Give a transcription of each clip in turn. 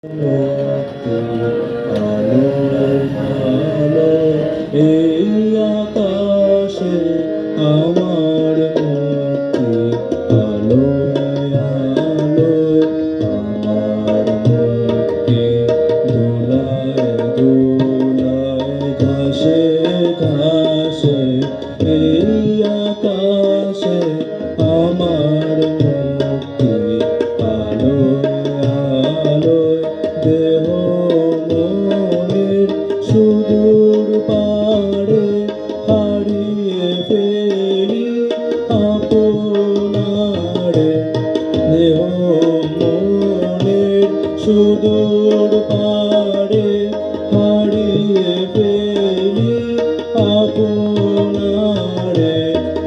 মুক্তি আলোয় আলোয় এই আকাশে আমার মুক্তি আলোয় আলোয় আমার মুক্তি দোলায় দোলায় ঘাসে ঘাসে এই আকাশে আমার মুক্তি আলোয় আলোয় দেহ মনের সুদূর পারে হারিয়ে ফেলি আপনারে দেহ মনের সুদূর পারে হারিয়ে ফেলি আপনারে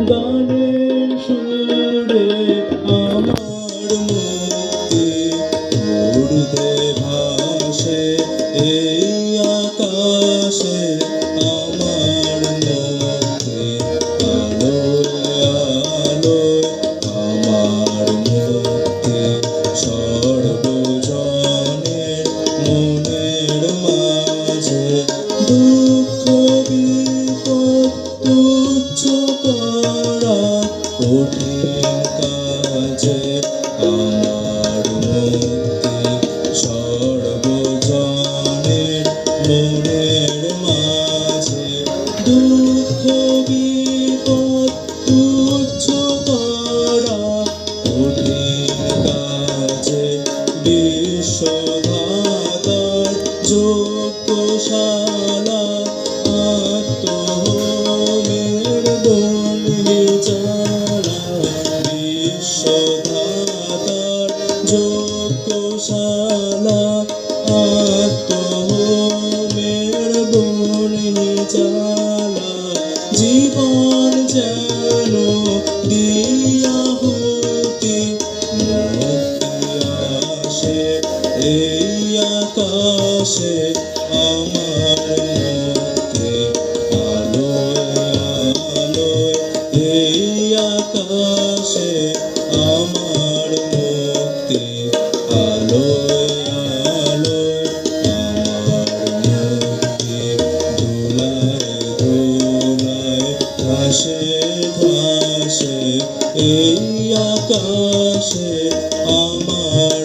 গানের সুরে আমার মুক্তি উড়তে ভাসে এই আকাশে আমার মুক্তি আলোয় আলোয় আমার মুক্তি সর্বজনের মনের মাঝে দুঃখ বিপদ তুচ্ছ করা কঠিন কাজে আমার মুক্তি সর্বজনের মনের মাঝে দুঃখ বিপদ তুচ্ছ করা কঠিন কাজে বিশ্বঘাতার যজ্ঞশালা আত্মহোমের বন্দি জ্বালা বিশ্বঘাতার যজ্ঞশালা আত্মহোমের বন্দি জ্বালা জীবন যেন দিয়াহুতি মুক্তি আসে এই আকাশে আমার মুক্তি আলোয় আলোয় এই আকাশে আমার মুক্তি আলোয় আলোয় আমার মুক্তি দোলায় দোলায় ঘাসে ঘাসে এই আকাশে আমার